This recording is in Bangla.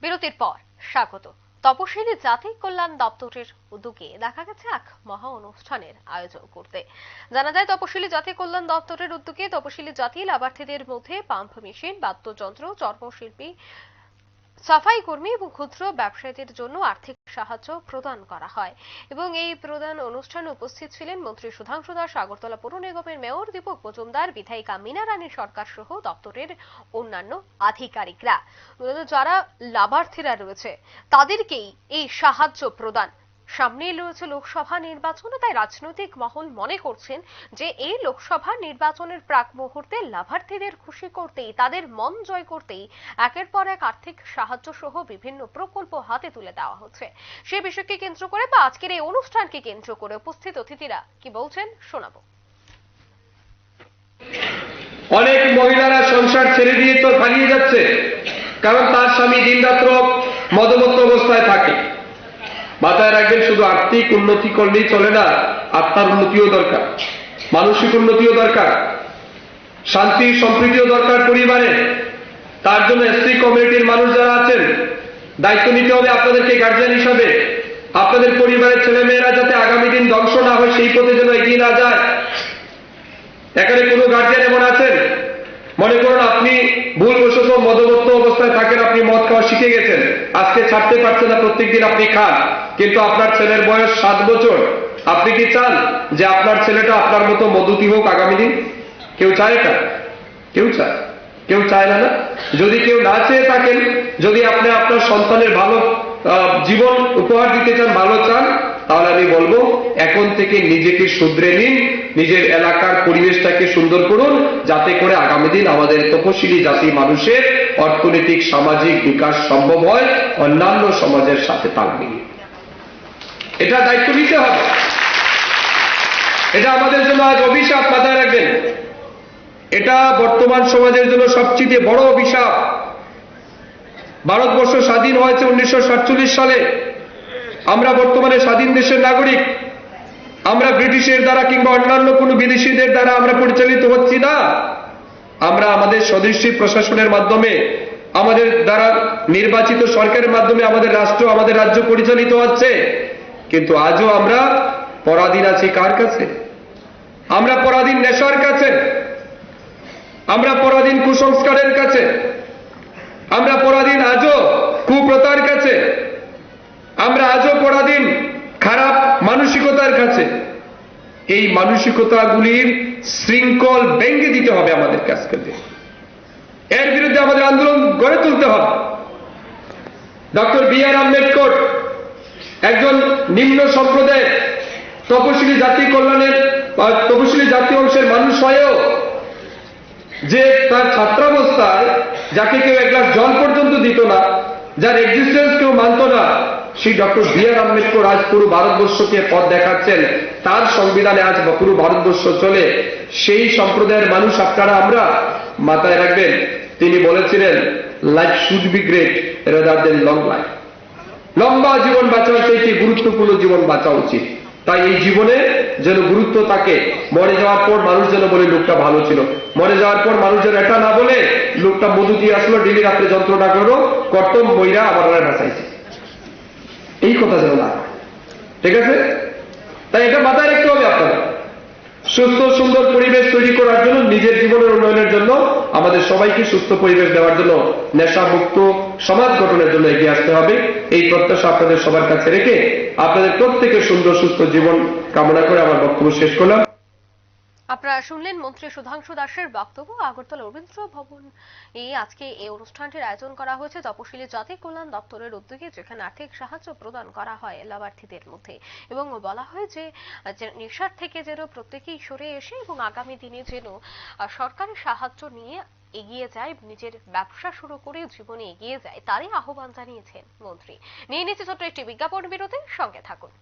বিরতির পর স্বাগত। তপশিলি জাতি কল্যাণ দপ্তরের উদ্যোগে দেখা গেছে এক মহা অনুষ্ঠানের আয়োজন করতে। জানা যায়, তপশিলি জাতি কল্যাণ দপ্তরের উদ্যোগে তপশিলি জাতি লাভার্থীদের মধ্যে পাম্প মেশিন, বাদ্যযন্ত্র, চর্মশিল্পী, সাফাই কর্মী এবং ক্ষুদ্র ব্যবসায়ীদের জন্য আর্থিক সাহায্য প্রদান করা হয়। এবং এই প্রদান অনুষ্ঠানে উপস্থিত ছিলেন মন্ত্রী সুধাংশু দাস, আগরতলা পৌর নিগমের মেয়র দীপক মজুমদার, বিধায়িকা মীনা রানী সরকার সহ দপ্তরের অন্যান্য আধিকারিকরা। যারা লাভার্থীরা রয়েছে তাদেরকেই এই সাহায্য প্রদান। সামনে রয়েছে লোকসভা নির্বাচন, তাই রাজনৈতিক মহল মনে করছেন যে এই লোকসভা নির্বাচনের প্রাক মুহূর্তে লাভার্থীদের খুশি করতেই, তাদের মন জয় করতেই একের পর এক আর্থিক সাহায্য সহ বিভিন্ন প্রকল্প হাতে তুলে দেওয়া হচ্ছে। সে বিষয়কে কেন্দ্র করে বা আজকের এই অনুষ্ঠানকে কেন্দ্র করে উপস্থিত অতিথিরা কি বলছেন শোনাবো। অনেক মহিলারা সংসার ছেড়ে দিয়ে তো পালিয়ে যাচ্ছে, কারণ তার স্বামী দিনরাত্র মদমত্ত অবস্থায় থাকে। মাথায় রাখবেন, শুধু আর্থিক উন্নতি করলেই চলে না, আত্মার উন্নতিও দরকার, মানসিক উন্নতিও দরকার, শান্তি সম্প্রীতিও দরকার পরিবারে। তার জন্য এসসি কমিউনিটির মানুষ যারা আছেন, দায়িত্ব নিতে হবে আপনাদেরকে গার্জিয়ান হিসাবে। আপনাদের পরিবারের ছেলেমেয়েরা যাতে আগামী দিন ধ্বংস না হয়, সেই পথে যেন এগিয়ে না যায়। এখানে কোনো গার্জিয়ান এমন আছেন, মনে করুন আপনি ভুলবশত মদমত্ত অবস্থায় থাকেন, আপনি মদ খাওয়া শিখে গেছেন, আজকে ছাড়তে পারছেন না, প্রত্যেকদিন আপনি খান, কিন্তু আপনার ছেলের বয়স 7 বছর। আপনি কি চান যে আপনার ছেলেটা আপনার মতো মদুতি হোক আগামী দিন? কেউ চায় এটা? কেউ চায়? কেউ চায় না। যদি কেউ না চেয়ে থাকেন, যদি আপনি আপনার সন্তানের ভালো জীবন উপহার দিতে চান, ভালো চান, তাহলে আমি বলবো এখন থেকে নিজেকে শুধরে নিন, নিজের এলাকার পরিবেশটাকে সুন্দর করুন, যাতে করে আগামী দিন আমাদের তপশিলি জাতি মানুষের অর্থনৈতিক সামাজিক বিকাশ সম্ভব হয় অন্যান্য সমাজের সাথে তাল মিলিয়ে। এটা দায়িত্ব নিতে হবে। এটা আমাদের জন্য আজ অভিশাপ, মাথায় রাখবেন। এটা বর্তমান সমাজের জন্য সবচেয়ে বড় অভিশাপ। ভারতবর্ষ স্বাধীন হয়েছে 1947 সালে। আমরা বর্তমানে স্বাধীন দেশের নাগরিক। আমরা ব্রিটিশের দ্বারা কিংবা অন্যান্য কোনো বিদেশিদের দ্বারা আমরা পরিচালিত হচ্ছি না। আমরা আমাদের স্বদেশী প্রশাসনের মাধ্যমে, আমাদের দ্বারা নির্বাচিত সরকারের মাধ্যমে আমাদের রাষ্ট্র, আমাদের রাজ্য পরিচালিত হচ্ছে। কিন্তু আজও আমরা পরাধীন আছি কার কাছে? আমরা পরাধীন নেশার কাছে, আমরা পরাধীন কুসংস্কারের কাছে, আমরা পরাধীন আজও কুপ্রথার কাছে, আমরা আজও পরাধীন খারাপ মানসিকতার কাছে। এই মানসিকতাগুলির শৃঙ্খল ভেঙে দিতে হবে আমাদের কাছ থেকে। এর বিরুদ্ধে আমাদের আন্দোলন গড়ে তুলতে হবে। Doctor B.R.. আম্বেদকর একজন নিম্ন সম্প্রদায়ের তপশিলি জাতি কল্যাণের তপশিলি জাতি অংশের মানুষ হয়েও যে তার ছাত্রাবস্থায় যাকে কেউ এক গ্লাস জল পর্যন্ত দিত না, যার এক্সিস্টেন্স কেউ মানত না, সেই ডক্টর বি.আর. আম্বেদকর আজ পুরো ভারতবর্ষকে পথ দেখাচ্ছেন। তার সংবিধানে আজ পুরো ভারতবর্ষ চলে। সেই সম্প্রদায়ের মানুষ আপনারা আমরা, মাথায় রাখবেন, তিনি বলেছিলেন life should be great rather than long life. লম্বা জীবন বাঁচার চাইতে গুরুত্বপূর্ণ জীবন বাঁচা উচিত। তাই এই জীবনে যেন গুরুত্ব থাকে। মরে যাওয়ার পর মানুষ যেন বলে লোকটা ভালো ছিল, মরে যাওয়ার পর মানুষ যেন এটা না বলে লোকটা মধু দিয়ে আসলো, ডেলি রাত্রে যন্ত্রণা করো, কর্তম মহিলা আমার ভাসাইছে, এই কথা যেন না। ঠিক আছে? তাই এটা মাথায় রাখতে হবে আপনারা। সুস্থ সুন্দর পরিবেশ তৈরি করার জন্য, নিজের জীবনের উন্নয়নের জন্য, আমাদের সবাইকে সুস্থ পরিবেশ দেওয়ার জন্য, নেশামুক্ত সমাজ গঠনের জন্য এগিয়ে আসতে হবে। এই প্রত্যাশা আপনাদের সবার কাছে রেখে আপনাদের প্রত্যেকের সুন্দর সুস্থ জীবন কামনা করে আমার বক্তব্য শেষ করলাম। আপনারা শুনলেন মন্ত্রী সুধাংশু দাসের বক্তব্য। আগরতলা রবীন্দ্র ভবন আজকে এই অনুষ্ঠানটির আয়োজন করা হয়েছে তপশিলি জাতি কল্যাণ দপ্তরের উদ্যোগে, যেখানে আর্থিক সাহায্য প্রদান করা হয় লাভার্থীদের মধ্যে। এবং বলা হয় যে নেশার থেকে যেন প্রত্যেকেই সরে এসে এবং আগামী দিনে যেন সরকারি সাহায্য নিয়ে এগিয়ে যায়, নিজের ব্যবসা শুরু করে জীবনে এগিয়ে যায়, তারই আহ্বান জানিয়েছেন মন্ত্রী। নিয়ে নিচ্ছে ছোট্ট একটি বিজ্ঞাপন বিরতি, সঙ্গে থাকুন।